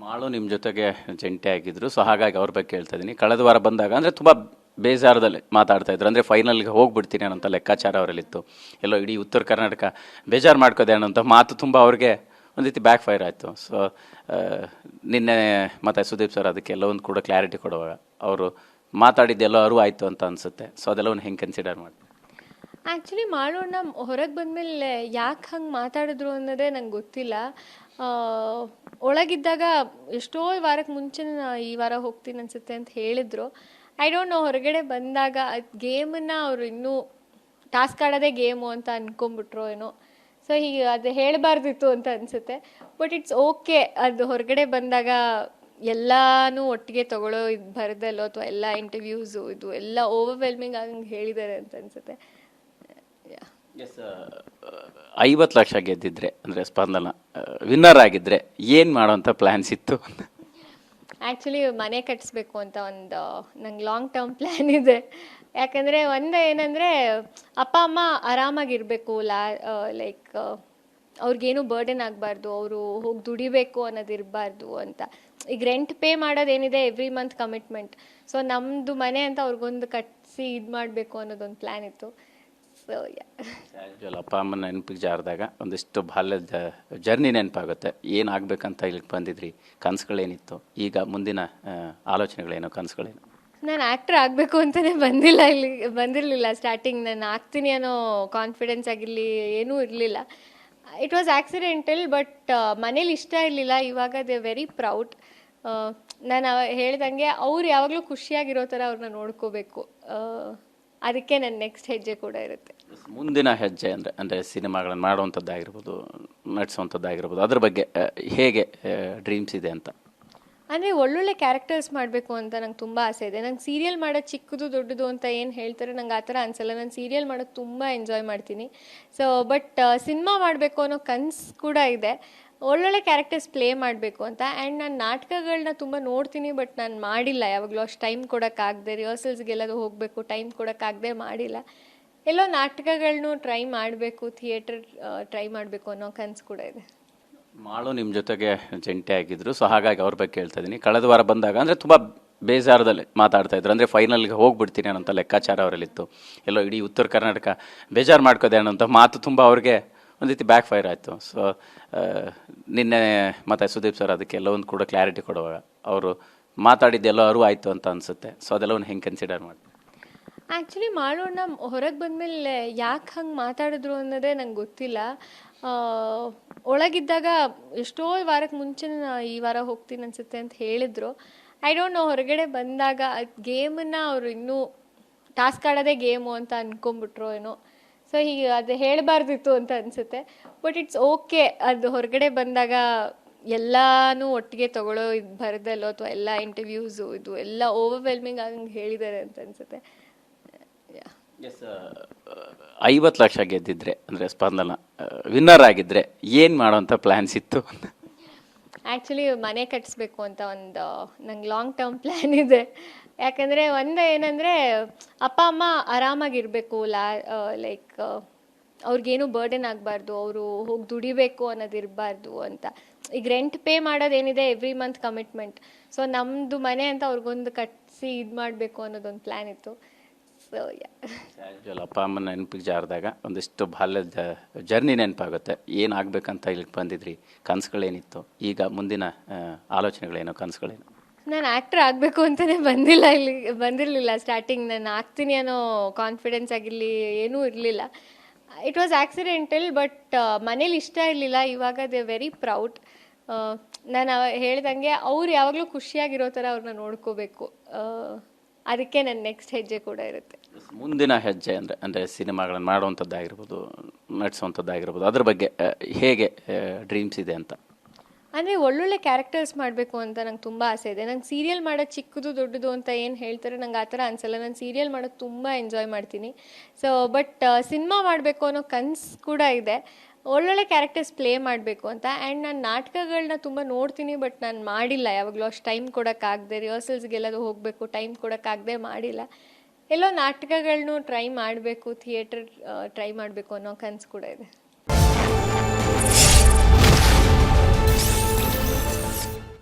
ಮಾಳು ನಿಮ್ಮ ಜೊತೆಗೆ ಜಂಟಿ ಆಗಿದ್ರು, ಸೊ ಹಾಗಾಗಿ ಅವ್ರ ಬಗ್ಗೆ ಕೇಳ್ತಾ ಇದ್ದೀನಿ. ಕಳೆದ ವಾರ ಬಂದಾಗ ಅಂದರೆ ತುಂಬ ಬೇಜಾರದಲ್ಲಿ ಮಾತಾಡ್ತಾ ಇದ್ರು, ಅಂದರೆ ಫೈನಲ್ಗೆ ಹೋಗ್ಬಿಡ್ತೀನಿ ಅನ್ನೋಂಥ ಲೆಕ್ಕಾಚಾರ ಅವರಲ್ಲಿತ್ತು. ಎಲ್ಲೋ ಇಡೀ ಉತ್ತರ ಕರ್ನಾಟಕ ಬೇಜಾರು ಮಾಡ್ಕೋದೆ ಅನ್ನೋಂಥ ಮಾತು ತುಂಬ ಅವ್ರಿಗೆ ಒಂದು ರೀತಿ ಬ್ಯಾಕ್ ಫೈರ್ ಆಯಿತು. ಸೊ ನಿನ್ನೆ ಮತ್ತು ಸುದೀಪ್ ಸರ್ ಅದಕ್ಕೆ ಎಲ್ಲವೊಂದು ಕೂಡ ಕ್ಲಾರಿಟಿ ಕೊಡುವಾಗ ಅವರು ಮಾತಾಡಿದ್ದೆಲ್ಲೋ ಅರಿವು ಆಯಿತು ಅಂತ ಅನಿಸುತ್ತೆ. ಸೊ ಅದೆಲ್ಲವನ್ನು ಹೆಂಗೆ ಕನ್ಸಿಡರ್ ಮಾಡ್ತೀವಿ? ಆ್ಯಕ್ಚುಲಿ ಮಾಡೋಣ ಹೊರಗೆ ಬಂದಮೇಲೆ ಯಾಕೆ ಹಂಗೆ ಮಾತಾಡಿದ್ರು ಅನ್ನೋದೇ ನಂಗೆ ಗೊತ್ತಿಲ್ಲ. ಒಳಗಿದ್ದಾಗ ಎಷ್ಟೋ ವಾರಕ್ಕೆ ಮುಂಚೆ ಈ ವಾರ ಹೋಗ್ತೀನಿ ಅನಿಸುತ್ತೆ ಅಂತ ಹೇಳಿದ್ರು. ಐ ಡೋಂಟ್ ನೋ, ಹೊರಗಡೆ ಬಂದಾಗ ಗೇಮನ್ನು ಅವರು ಇನ್ನೂ ಟಾಸ್ಕ್ ಆಡೋದೇ ಗೇಮು ಅಂತ ಅಂದ್ಕೊಂಬಿಟ್ರು ಏನೋ. ಸೊ ಹೀಗೆ ಅದು ಹೇಳಬಾರ್ದಿತ್ತು ಅಂತ ಅನಿಸುತ್ತೆ. ಬಟ್ ಇಟ್ಸ್ ಓಕೆ, ಅದು ಹೊರಗಡೆ ಬಂದಾಗ ಎಲ್ಲನೂ ಒಟ್ಟಿಗೆ ತಗೊಳ್ಳೋ ಇದು ಬರದಲ್ಲೋ ಅಥವಾ ಎಲ್ಲ ಇಂಟರ್ವ್ಯೂಸು ಇದು ಎಲ್ಲ ಓವರ್ವೆಲ್ಮಿಂಗ್ ಆಗಂಗೆ ಹೇಳಿದ್ದಾರೆ ಅಂತ ಅನಿಸುತ್ತೆ. ಎಸ್, 50 ಲಕ್ಷ ಗೆದ್ದಿದ್ರೆ ಅಂದರೆ ಸ್ಪಂದನ ವಿನ್ನರ್ ಆಗಿದ್ದರೆ ಏನು ಮಾಡೋಂಥ ಪ್ಲ್ಯಾನ್ಸ್ ಇತ್ತು? ಆ್ಯಕ್ಚುಲಿ ಮನೆ ಕಟ್ಟಿಸ್ಬೇಕು ಅಂತ ಒಂದು ನಂಗೆ ಲಾಂಗ್ ಟರ್ಮ್ ಪ್ಲ್ಯಾನ್ ಇದೆ. ಯಾಕಂದರೆ ಒಂದು ಏನಂದರೆ ಅಪ್ಪ ಅಮ್ಮ ಆರಾಮಾಗಿರಬೇಕು, ಲೈಕ್ ಅವ್ರಿಗೇನು ಬರ್ಡನ್ ಆಗಬಾರ್ದು, ಅವರು ಹೋಗಿ ದುಡಿಬೇಕು ಅನ್ನೋದು ಇರಬಾರ್ದು ಅಂತ. ಈಗ ರೆಂಟ್ ಪೇ ಮಾಡೋದೇನಿದೆ ಎವ್ರಿ ಮಂತ್ ಕಮಿಟ್ಮೆಂಟ್. ಸೊ ನಮ್ಮದು ಮನೆ ಅಂತ ಅವ್ರಿಗೊಂದು ಕಟ್ಟಿಸಿ ಇದು ಮಾಡಬೇಕು ಅನ್ನೋದೊಂದು ಪ್ಲ್ಯಾನ್ ಇತ್ತು. ಸೊ ಅಪ್ಪ ಅಮ್ಮನ ನೆನಪಿಗೆ ಜಾರಿದಾಗ ಒಂದಿಷ್ಟು ಬಾಲ್ಯದ ಜರ್ನಿ ನೆನಪಾಗುತ್ತೆ. ಏನಾಗಬೇಕಂತ ಇಲ್ಲಿಗೆ ಬಂದಿದ್ರಿ, ಕನಸುಗಳೇನಿತ್ತು, ಈಗ ಮುಂದಿನ ಆಲೋಚನೆಗಳೇನು, ಕನಸುಗಳೇನು? ನಾನು ಆ್ಯಕ್ಟ್ರ್ ಆಗಬೇಕು ಅಂತಲೇ ಬಂದಿರಲಿಲ್ಲ ಸ್ಟಾರ್ಟಿಂಗ್. ನಾನು ಆಗ್ತೀನಿ ಅನ್ನೋ ಕಾನ್ಫಿಡೆನ್ಸ್ ಆಗಿರಲಿ ಏನೂ ಇರಲಿಲ್ಲ. It was accidental. ಬಟ್ ಮನೇಲಿ ಇಷ್ಟ ಇರಲಿಲ್ಲ. ಇವಾಗ ದೇ ವೆರಿ ಪ್ರೌಡ್. ನಾನು ಹೇಳ್ದಂಗೆ ಅವ್ರು ಯಾವಾಗಲೂ ಖುಷಿಯಾಗಿರೋ ಥರ ಅವ್ರನ್ನ ನೋಡ್ಕೋಬೇಕು. ಅದಕ್ಕೆ ನನ್ನ ನೆಕ್ಸ್ಟ್ ಹೆಜ್ಜೆ ಕೂಡ ಇರುತ್ತೆ. ಮುಂದಿನ ಹೆಜ್ಜೆ ಅಂದರೆ ಸಿನಿಮಾಗಳನ್ನು ಮಾಡುವಂಥದ್ದಾಗಿರ್ಬೋದು, ನಟಿಸುವಂಥದ್ದಾಗಿರ್ಬೋದು, ಅದ್ರ ಬಗ್ಗೆ ಹೇಗೆ ಡ್ರೀಮ್ಸ್ ಇದೆ ಅಂತ? ಅಂದರೆ ಒಳ್ಳೊಳ್ಳೆ ಕ್ಯಾರೆಕ್ಟರ್ಸ್ ಮಾಡಬೇಕು ಅಂತ ನಂಗೆ ತುಂಬ ಆಸೆ ಇದೆ. ನಂಗೆ ಸೀರಿಯಲ್ ಮಾಡೋದು ಚಿಕ್ಕದು ದೊಡ್ಡದು ಅಂತ ಏನು ಹೇಳ್ತಾರೆ, ನಂಗೆ ಆ ಥರ ಅನಿಸಲ್ಲ. ನಾನು ಸೀರಿಯಲ್ ಮಾಡೋದು ತುಂಬ ಎಂಜಾಯ್ ಮಾಡ್ತೀನಿ. ಸೊ ಬಟ್ ಸಿನಿಮಾ ಮಾಡಬೇಕು ಅನ್ನೋ ಕನಸು ಕೂಡ ಇದೆ. ಒಳ್ಳೊಳ್ಳೆ ಕ್ಯಾರೆಕ್ಟರ್ಸ್ ಪ್ಲೇ ಮಾಡಬೇಕು ಅಂತ. ಆ್ಯಂಡ್ ನಾನು ನಾಟಕಗಳನ್ನ ತುಂಬ ನೋಡ್ತೀನಿ, ಬಟ್ ನಾನು ಮಾಡಿಲ್ಲ ಯಾವಾಗಲೂ. ಅಷ್ಟು ಟೈಮ್ ಕೊಡೋಕ್ಕಾಗದೆ, ರಿಹರ್ಸಲ್ಸ್ಗೆಲ್ಲದು ಹೋಗಬೇಕು, ಟೈಮ್ ಕೊಡೋಕ್ಕಾಗದೆ ಮಾಡಿಲ್ಲ. ಎಲ್ಲೋ ನಾಟಕಗಳನ್ನೂ ಟ್ರೈ ಮಾಡಬೇಕು, ಥಿಯೇಟರ್ ಟ್ರೈ ಮಾಡಬೇಕು ಅನ್ನೋ ಕನಸು ಕೂಡ ಇದೆ. ಮಾಳು ನಿಮ್ಮ ಜೊತೆಗೆ ಜಂಟಿ ಆಗಿದ್ರು, ಸೊ ಹಾಗಾಗಿ ಅವ್ರ ಬಗ್ಗೆ ಕೇಳ್ತಾ ಇದ್ದೀನಿ. ಕಳೆದ ವಾರ ಬಂದಾಗ ಅಂದರೆ ತುಂಬ ಬೇಜಾರದಲ್ಲಿ ಮಾತಾಡ್ತಾ ಇದ್ರು, ಅಂದರೆ ಫೈನಲ್ಗೆ ಹೋಗ್ಬಿಡ್ತೀನಿ ಅನ್ನೋಂಥ ಲೆಕ್ಕಾಚಾರ ಅವರಲ್ಲಿತ್ತು. ಎಲ್ಲೋ ಇಡೀ ಉತ್ತರ ಕರ್ನಾಟಕ ಬೇಜಾರು ಮಾಡ್ಕೋದೆ ಅನ್ನೋಂಥ ಮಾತು ತುಂಬ ಅವ್ರಿಗೆ ಒಂದು ರೀತಿ ಬ್ಯಾಕ್ ಫೈರ್ ಆಯಿತು. ಸೊ ನಿನ್ನೆ ಮತ್ತು ಸುದೀಪ್ ಸರ್ ಅದಕ್ಕೆ ಎಲ್ಲವೊಂದು ಕೂಡ ಕ್ಲಾರಿಟಿ ಕೊಡುವಾಗ ಅವರು ಮಾತಾಡಿದ್ದೆಲ್ಲೋ ಅರಿವು ಆಯಿತು ಅಂತ ಅನಿಸುತ್ತೆ. ಸೊ ಅದೆಲ್ಲವನ್ನು ಹೆಂಗೆ ಕನ್ಸಿಡರ್ ಮಾಡ್ತೀವಿ? ಆ್ಯಕ್ಚುಲಿ ಮಾಡೋಣ ಹೊರಗೆ ಬಂದಮೇಲೆ ಯಾಕೆ ಹಂಗೆ ಮಾತಾಡಿದ್ರು ಅನ್ನೋದೇ ನಂಗೆ ಗೊತ್ತಿಲ್ಲ. ಒಳಗಿದ್ದಾಗ ಎಷ್ಟೋ ವಾರಕ್ಕೆ ಮುಂಚೆ ಈ ವಾರ ಹೋಗ್ತೀನಿ ಅನಿಸುತ್ತೆ ಅಂತ ಹೇಳಿದ್ರು. ಐ ಡೋಂಟ್ ನೋ, ಹೊರಗಡೆ ಬಂದಾಗ ಗೇಮನ್ನು ಅವರು ಇನ್ನೂ ಟಾಸ್ಕ್ ಆಡೋದೇ ಗೇಮು ಅಂತ ಅಂದ್ಕೊಂಬಿಟ್ರು ಏನೋ. ಸೊ ಹೀಗೆ ಅದು ಹೇಳಬಾರ್ದಿತ್ತು ಅಂತ ಅನಿಸುತ್ತೆ. ಬಟ್ ಇಟ್ಸ್ ಓಕೆ, ಅದು ಹೊರಗಡೆ ಬಂದಾಗ ಎಲ್ಲನೂ ಒಟ್ಟಿಗೆ ತಗೊಳ್ಳೋ ಇದು ಬರದಲ್ಲೋ ಅಥವಾ ಎಲ್ಲ ಇಂಟರ್ವ್ಯೂಸು ಇದು ಎಲ್ಲ ಓವರ್ವೆಲ್ಮಿಂಗ್ ಆಗಂಗೆ ಹೇಳಿದ್ದಾರೆ ಅಂತ ಅನಿಸುತ್ತೆ. ಎಸ್, 50 ಲಕ್ಷ ಗೆದ್ದಿದ್ರೆ ಅಂದರೆ ಸ್ಪಂದನ ವಿನ್ನರ್ ಆಗಿದ್ದರೆ ಏನು ಮಾಡೋಂಥ ಪ್ಲ್ಯಾನ್ಸ್ ಇತ್ತು? ಆ್ಯಕ್ಚುಲಿ ಮನೆ ಕಟ್ಟಿಸ್ಬೇಕು ಅಂತ ಒಂದು ನಂಗೆ ಲಾಂಗ್ ಟರ್ಮ್ ಪ್ಲ್ಯಾನ್ ಇದೆ. ಯಾಕಂದರೆ ಒಂದು ಏನಂದರೆ ಅಪ್ಪ ಅಮ್ಮ ಆರಾಮಾಗಿರಬೇಕು, ಲೈಕ್ ಅವ್ರಿಗೇನು ಬರ್ಡನ್ ಆಗಬಾರ್ದು, ಅವರು ಹೋಗಿ ದುಡಿಬೇಕು ಅನ್ನೋದು ಇರಬಾರ್ದು ಅಂತ. ಈಗ ರೆಂಟ್ ಪೇ ಮಾಡೋದೇನಿದೆ ಎವ್ರಿ ಮಂತ್ ಕಮಿಟ್ಮೆಂಟ್. ಸೊ ನಮ್ಮದು ಮನೆ ಅಂತ ಅವ್ರಿಗೊಂದು ಕಟ್ಟಿಸಿ ಇದು ಮಾಡಬೇಕು ಅನ್ನೋದೊಂದು ಪ್ಲ್ಯಾನ್ ಇತ್ತು. ಸೊ ಅಪ್ಪ ಅಮ್ಮನ ನೆನಪಿಗೆ ಜಾರಿದಾಗ ಒಂದಿಷ್ಟು ಬಾಲ್ಯದ ಜರ್ನಿ ನೆನಪಾಗುತ್ತೆ. ಏನಾಗಬೇಕಂತ ಇಲ್ಲಿಗೆ ಬಂದಿದ್ರಿ, ಕನಸುಗಳೇನಿತ್ತು, ಈಗ ಮುಂದಿನ ಆಲೋಚನೆಗಳೇನು, ಕನಸುಗಳೇನು? ನಾನು ಆ್ಯಕ್ಟ್ರ್ ಆಗಬೇಕು ಅಂತಲೇ ಬಂದಿರಲಿಲ್ಲ ಸ್ಟಾರ್ಟಿಂಗ್. ನಾನು ಆಗ್ತೀನಿ ಅನ್ನೋ ಕಾನ್ಫಿಡೆನ್ಸ್ ಆಗಿರಲಿ ಏನೂ ಇರಲಿಲ್ಲ. It was accidental. ಬಟ್ ಮನೇಲಿ ಇಷ್ಟ ಇರಲಿಲ್ಲ. ಇವಾಗ ದೇ ವೆರಿ ಪ್ರೌಡ್. ನಾನು ಹೇಳ್ದಂಗೆ ಅವ್ರು ಯಾವಾಗಲೂ ಖುಷಿಯಾಗಿರೋ ಥರ ಅವ್ರನ್ನ ನೋಡ್ಕೋಬೇಕು. ಅದಕ್ಕೆ ನನ್ನ ನೆಕ್ಸ್ಟ್ ಹೆಜ್ಜೆ ಕೂಡ ಇರುತ್ತೆ. ಮುಂದಿನ ಹೆಜ್ಜೆ ಅಂದರೆ ಸಿನಿಮಾಗಳನ್ನು ಮಾಡುವಂಥದ್ದಾಗಿರ್ಬೋದು, ನಟಿಸುವಂಥದ್ದಾಗಿರ್ಬೋದು, ಅದ್ರ ಬಗ್ಗೆ ಹೇಗೆ ಡ್ರೀಮ್ಸ್ ಇದೆ ಅಂತ? ಅಂದರೆ ಒಳ್ಳೊಳ್ಳೆ ಕ್ಯಾರೆಕ್ಟರ್ಸ್ ಮಾಡಬೇಕು ಅಂತ ನಂಗೆ ತುಂಬ ಆಸೆ ಇದೆ. ನಂಗೆ ಸೀರಿಯಲ್ ಮಾಡೋದು ಚಿಕ್ಕದು ದೊಡ್ಡದು ಅಂತ ಏನು ಹೇಳ್ತಾರೆ, ನಂಗೆ ಆ ಥರ ಅನಿಸಲ್ಲ. ನಾನು ಸೀರಿಯಲ್ ಮಾಡೋದು ತುಂಬ ಎಂಜಾಯ್ ಮಾಡ್ತೀನಿ. ಸೊ ಬಟ್ ಸಿನಿಮಾ ಮಾಡಬೇಕು ಅನ್ನೋ ಕನಸು ಕೂಡ ಇದೆ. ಒಳ್ಳೊಳ್ಳೆ ಕ್ಯಾರೆಕ್ಟರ್ಸ್ ಪ್ಲೇ ಮಾಡಬೇಕು ಅಂತ. ಆ್ಯಂಡ್ ನಾನು ನಾಟಕಗಳನ್ನ ತುಂಬ ನೋಡ್ತೀನಿ, ಬಟ್ ನಾನು ಮಾಡಿಲ್ಲ ಯಾವಾಗಲೂ. ಅಷ್ಟು ಟೈಮ್ ಕೊಡೋಕ್ಕಾಗದೆ, ರಿಹರ್ಸಲ್ಸ್ಗೆಲ್ಲದು ಹೋಗಬೇಕು, ಟೈಮ್ ಕೊಡೋಕ್ಕಾಗದೆ ಮಾಡಿಲ್ಲ. ಎಲ್ಲೋ ನಾಟಕಗಳನ್ನೂ ಟ್ರೈ ಮಾಡಬೇಕು, ಥಿಯೇಟರ್ ಟ್ರೈ ಮಾಡಬೇಕು ಅನ್ನೋ ಕನಸು ಕೂಡ ಇದೆ.